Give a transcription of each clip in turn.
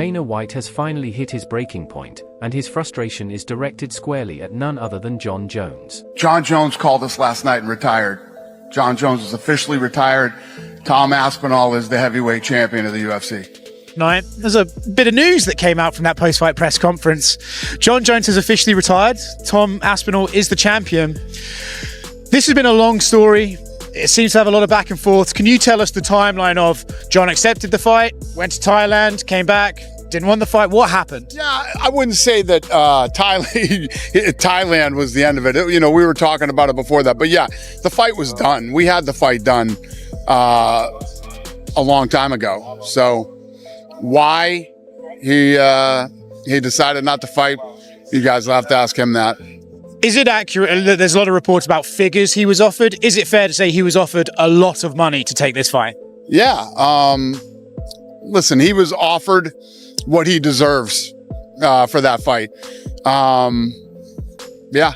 Dana White has finally hit his breaking point, and his frustration is directed squarely at none other than Jon Jones. Jon Jones called us last night and retired. Jon Jones is officially retired. Tom Aspinall is the heavyweight champion of the UFC. Night. There's a bit of news that came out from that post-fight press conference. Jon Jones has officially retired. Tom Aspinall is the champion. This has been a long story. It seems to have a lot of back and forth. Can you tell us the timeline of Jon accepted the fight, went to Thailand, came back, didn't want the fight? What happened? Yeah, I wouldn't say that Thailand was the end of it. You know, we were talking about it before that. But yeah, the fight was done. We had the fight done a long time ago. So why he decided not to fight, you guys will have to ask him that. Is it accurate? There's a lot of reports about figures he was offered. Is it fair to say he was offered a lot of money to take this fight? Yeah. Listen, he was offered what he deserves for that fight. Yeah.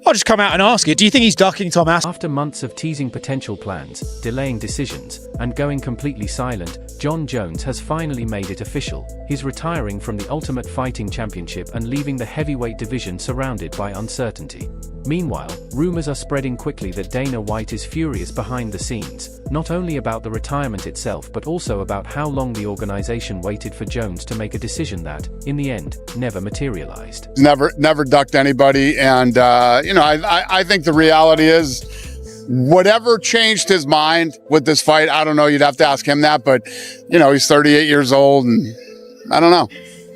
I'll just come out and ask it. Do you think he's ducking Tom Aspinall? After months of teasing potential plans, delaying decisions, and going completely silent, Jon Jones has finally made it official. He's retiring from the Ultimate Fighting Championship and leaving the heavyweight division surrounded by uncertainty. Meanwhile, rumors are spreading quickly that Dana White is furious behind the scenes, not only about the retirement itself but also about how long the organization waited for Jones to make a decision that, in the end, never materialized. Never ducked anybody, and you know, I think the reality is, whatever changed his mind with this fight, I don't know, you'd have to ask him that, but, you know, he's 38 years old, and I don't know.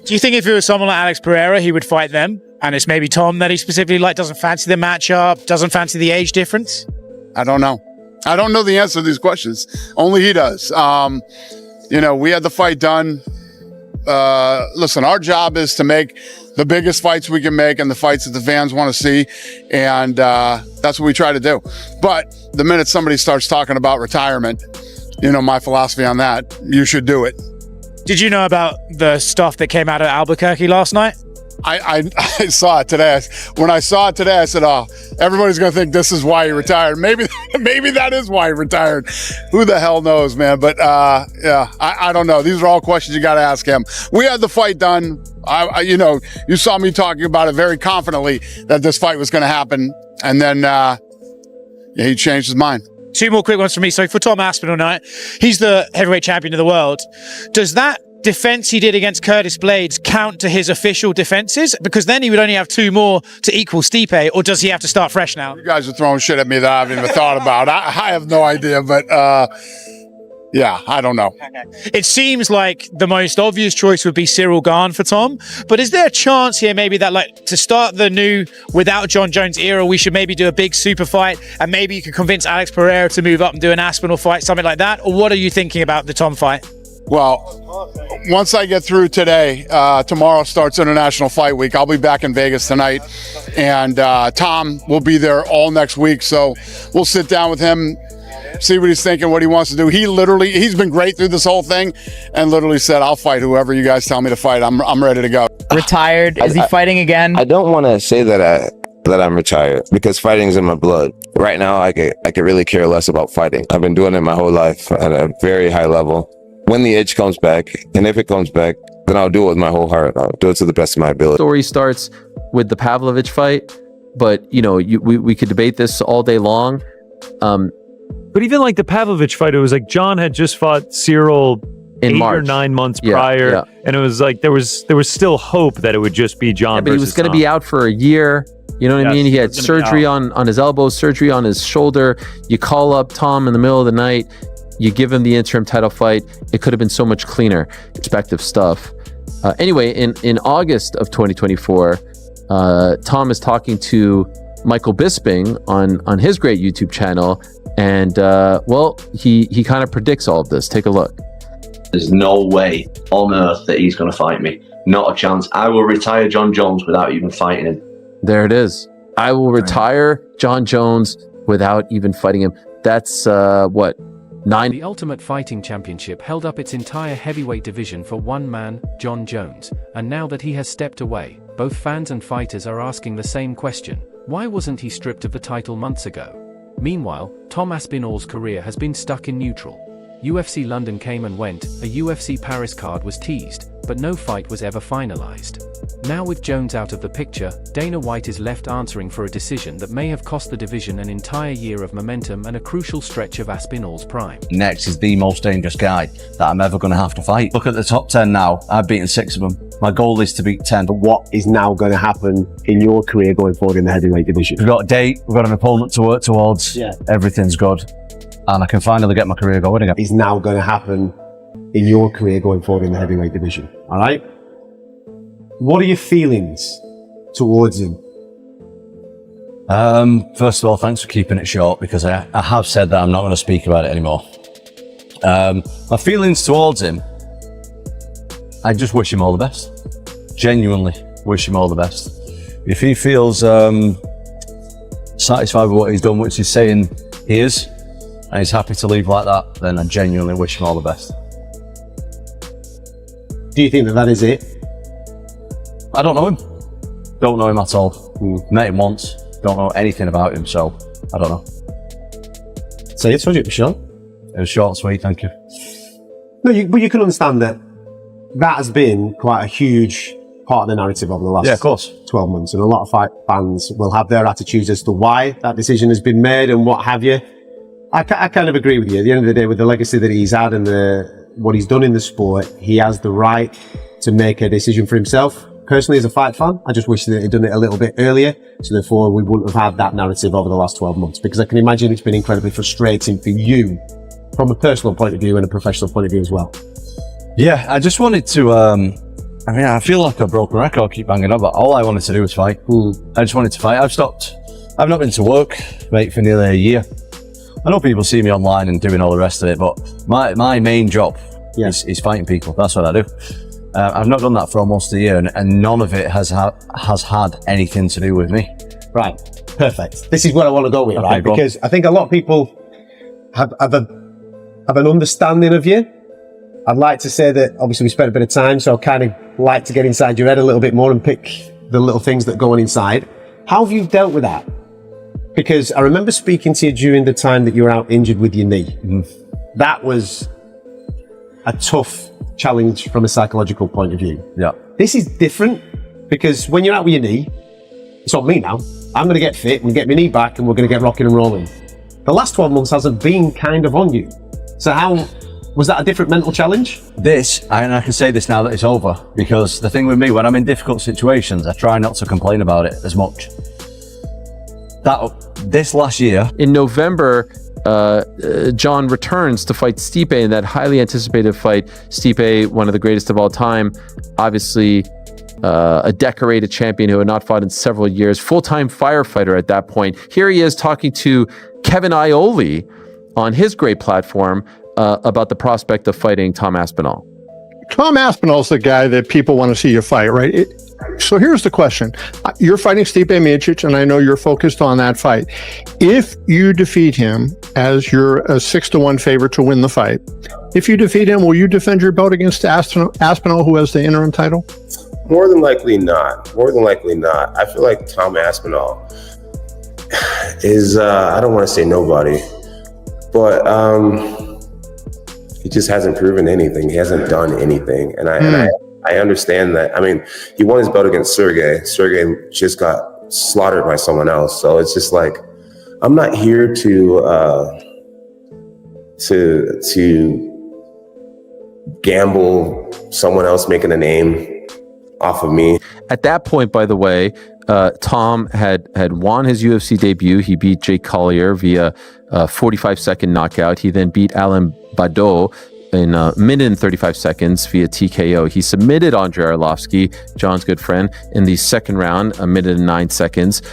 Do you think if it was someone like Alex Pereira, he would fight them? And it's maybe Tom that he specifically doesn't fancy the matchup, doesn't fancy the age difference? I don't know. I don't know the answer to these questions. Only he does. You know, we had the fight done. Listen, our job is to make the biggest fights we can make and the fights that the fans want to see. And that's what we try to do. But the minute somebody starts talking about retirement, you know, my philosophy on that, you should do it. Did you know about the stuff that came out of Albuquerque last night? I saw it today. When I saw it today, I said, oh, everybody's going to think this is why he retired. Maybe that is why he retired. Who the hell knows, man? But yeah, I don't know. These are all questions you got to ask him. We had the fight done. You know, you saw me talking about it very confidently that this fight was going to happen. And then yeah, he changed his mind. Two more quick ones from me. So for Tom Aspinall tonight, he's the heavyweight champion of the world. Does that defense he did against Curtis Blades count to his official defenses? Because then he would only have two more to equal Stipe, or does he have to start fresh now? You guys are throwing shit at me that I haven't even thought about. I have no idea, but yeah, I don't know. Okay. It seems like the most obvious choice would be Cyril Gane for Tom, but is there a chance here maybe that, like, to start the new without Jon Jones era, we should maybe do a big super fight and maybe you could convince Alex Pereira to move up and do an Aspinall fight, something like that? Or what are you thinking about the Tom fight? Well, once I get through today, tomorrow starts International Fight Week. I'll be back in Vegas tonight, and Tom will be there all next week. So we'll sit down with him, see what he's thinking, what he wants to do. He's been great through this whole thing, and literally said, "I'll fight whoever you guys tell me to fight. I'm ready to go." Retired? Is he fighting again? I don't want to say that I'm retired because fighting's in my blood. Right now, I could really care less about fighting. I've been doing it my whole life at a very high level. When the itch comes back, and if it comes back, then I'll do it with my whole heart. I'll do it to the best of my ability. The story starts with the Pavlovich fight, but you know, we could debate this all day long. But even like the Pavlovich fight, it was like Jon had just fought Cyril in 8 March. or 9 months prior, and it was like there was still hope that it would just be Jon. Yeah, but he was going to be out for a year. You know what I mean? He had surgery on his elbow, surgery on his shoulder. You call up Tom in the middle of the night. You give him the interim title fight. It could have been so much cleaner. Perspective stuff. Anyway, in August of 2024, Tom is talking to Michael Bisping on his great YouTube channel, and well, he kind of predicts all of this. Take a look. There's no way on earth that he's going to fight me. Not a chance. I will retire Jon Jones without even fighting him. There it is. I will retire Jon Jones without even fighting him. That's what? 9. The Ultimate Fighting Championship held up its entire heavyweight division for one man, Jon Jones, and now that he has stepped away, both fans and fighters are asking the same question: why wasn't he stripped of the title months ago? Meanwhile, Tom Aspinall's career has been stuck in neutral. UFC London came and went, a UFC Paris card was teased, but no fight was ever finalized. Now with Jones out of the picture, Dana White is left answering for a decision that may have cost the division an entire year of momentum and a crucial stretch of Aspinall's prime. Next is the most dangerous guy that I'm ever going to have to fight. Look at the top 10 now. I've beaten 6 of them. My goal is to beat 10. But what is now going to happen in your career going forward in the heavyweight division? We've got a date. We've got an opponent to work towards. Yeah. Everything's good. And I can finally get my career going again. Is now going to happen in your career going forward in the heavyweight division. All right? What are your feelings towards him? First of all, thanks for keeping it short, because I have said that I'm not going to speak about it anymore. My feelings towards him, I just wish him all the best. Genuinely wish him all the best. If he feels satisfied with what he's done, which he's saying he is, and he's happy to leave like that, then I genuinely wish him all the best. Do you think that is it? I don't know him. Don't know him at all. Met him once. Don't know anything about him, so I don't know. So it's it was short. It was short and sweet, thank you. No, but you can understand that has been quite a huge part of the narrative over the last of course. 12 months. And a lot of fight fans will have their attitudes as to why that decision has been made and what have you. I kind of agree with you. At the end of the day, with the legacy that he's had and what he's done in the sport, he has the right to make a decision for himself. Personally, as a fight fan, I just wish that he'd done it a little bit earlier, so therefore we wouldn't have had that narrative over the last 12 months, because I can imagine it's been incredibly frustrating for you from a personal point of view and a professional point of view as well. Yeah, I just wanted to, I feel like a broken record, I keep banging on, but all I wanted to do was fight. I just wanted to fight. I've not been to work, mate, for nearly a year. I know people see me online and doing all the rest of it, but my main job is fighting people. That's what I do. I've not done that for almost a year, and none of it has had anything to do with me. Right, perfect. This is where I want to go with, Okay, right? Because I think a lot of people have an understanding of you. I'd like to say that obviously we spent a bit of time, so I kind of like to get inside your head a little bit more and pick the little things that go on inside. How have you dealt with that? Because I remember speaking to you during the time that you were out injured with your knee. That was a tough challenge from a psychological point of view. Yeah. This is different, because when you're out with your knee, it's on me now. I'm going to get fit and get my knee back, and we're going to get rocking and rolling. The last 12 months hasn't been kind of on you. So how was that a different mental challenge? And I can say this now that it's over, because the thing with me, when I'm in difficult situations, I try not to complain about it as much. This last year, in November, Jon returns to fight Stipe in that highly anticipated fight. Stipe, one of the greatest of all time, obviously a decorated champion who had not fought in several years, full-time firefighter at that point. Here he is talking to Kevin Iole on his great platform about the prospect of fighting Tom Aspinall. Tom Aspinall's the guy that people want to see you fight, right? So here's the question. You're fighting Stipe Miocic, and I know you're focused on that fight. If you defeat him, as you're a 6-1 favorite to win the fight, if you defeat him, will you defend your belt against Aspinall, who has the interim title? More than likely not. More than likely not. I feel like Tom Aspinall is, I don't want to say nobody, but he just hasn't proven anything. He hasn't done anything. And I understand that. I mean, he won his belt against Sergey. Sergey just got slaughtered by someone else. So it's just like, I'm not here to gamble someone else making a name off of me. At that point, by the way, Tom had won his UFC debut. He beat Jake Collier via a 45-second knockout. He then beat Alain Badeau in a minute and 35 seconds via TKO. He submitted Andrei Arlovsky, Jon's good friend, in the second round, a minute and 9 seconds.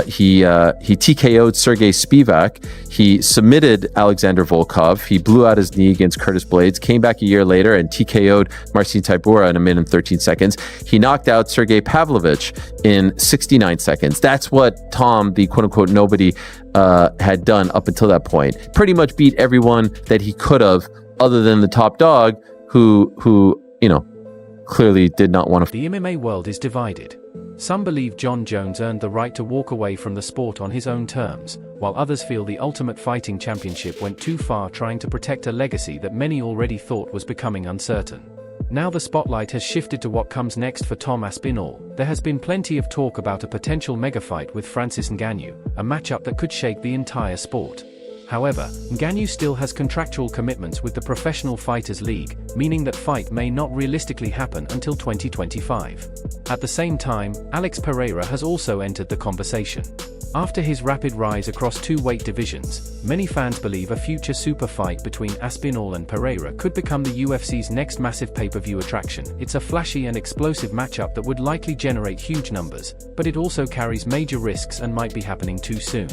He TKO'd Sergey Spivak. He submitted Alexander Volkov. He blew out his knee against Curtis Blades, came back a year later and TKO'd Marcin Tybura in a minute and 13 seconds. He knocked out Sergey Pavlovich in 69 seconds. That's what Tom, the quote-unquote nobody, had done up until that point. Pretty much beat everyone that he could have, other than the top dog, who clearly did not want to. The MMA world is divided. Some believe Jon Jones earned the right to walk away from the sport on his own terms, while others feel the Ultimate Fighting Championship went too far trying to protect a legacy that many already thought was becoming uncertain. Now the spotlight has shifted to what comes next for Tom Aspinall. There has been plenty of talk about a potential mega fight with Francis Ngannou, a matchup that could shake the entire sport. However, Ngannou still has contractual commitments with the Professional Fighters League, meaning that fight may not realistically happen until 2025. At the same time, Alex Pereira has also entered the conversation. After his rapid rise across 2 weight divisions, many fans believe a future super fight between Aspinall and Pereira could become the UFC's next massive pay-per-view attraction. It's a flashy and explosive matchup that would likely generate huge numbers, but it also carries major risks and might be happening too soon.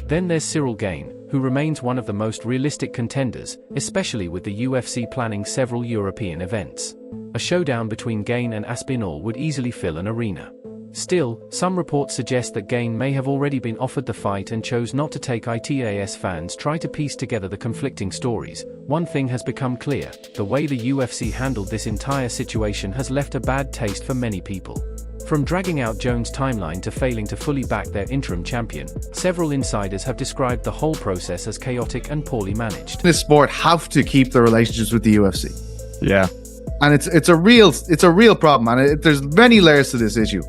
Then there's Cyril Gane, who remains one of the most realistic contenders, especially with the UFC planning several European events. A showdown between Gane and Aspinall would easily fill an arena. Still, some reports suggest that Gane may have already been offered the fight and chose not to take it. As fans try to piece together the conflicting stories, one thing has become clear: the way the UFC handled this entire situation has left a bad taste for many people. From dragging out Jones' timeline to failing to fully back their interim champion, several insiders have described the whole process as chaotic and poorly managed. This sport have to keep the relationships with the UFC. Yeah. And it's a real problem, and there's many layers to this issue.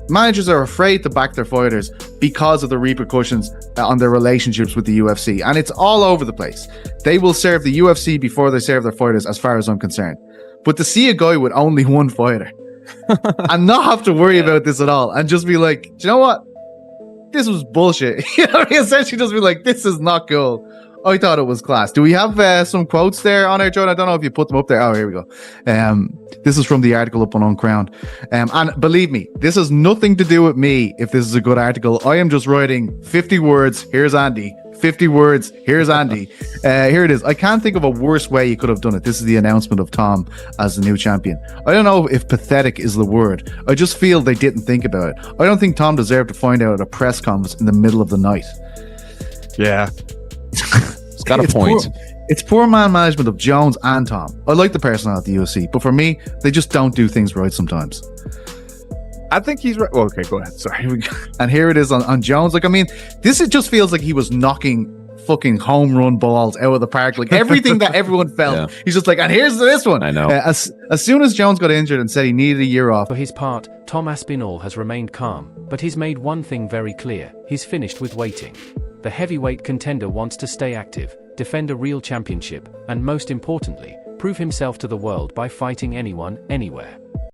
Managers are afraid to back their fighters because of the repercussions on their relationships with the UFC, and it's all over the place. They will serve the UFC before they serve their fighters, as far as I'm concerned. But to see a guy with only one fighter and not have to worry about this at all, and just be like, do you know what? This was bullshit. You know, essentially just be like, this is not cool. I thought it was class. Do we have some quotes there on there, John? I don't know if you put them up there. Oh, here we go. This is from the article up on Uncrowned. And believe me, this has nothing to do with me if this is a good article. I am just writing 50 words. Here's Andy. 50 words. Here's Andy. Here it is. I can't think of a worse way you could have done it. This is the announcement of Tom as the new champion. I don't know if pathetic is the word. I just feel they didn't think about it. I don't think Tom deserved to find out at a press conference in the middle of the night. Yeah. It's got a point. It's poor man management of Jones and Tom. I like the personnel at the UFC, but for me, they just don't do things right sometimes. I think he's right. Well, okay, go ahead. Sorry. And here it is on Jones. Like, I mean, it just feels like he was knocking fucking home run balls out of the park. Like everything that everyone felt. Yeah. He's just like, and here's this one. I know. As soon as Jones got injured and said he needed a year off. For his part, Tom Aspinall has remained calm, but he's made one thing very clear: he's finished with waiting. The heavyweight contender wants to stay active, defend a real championship, and most importantly, prove himself to the world by fighting anyone, anywhere.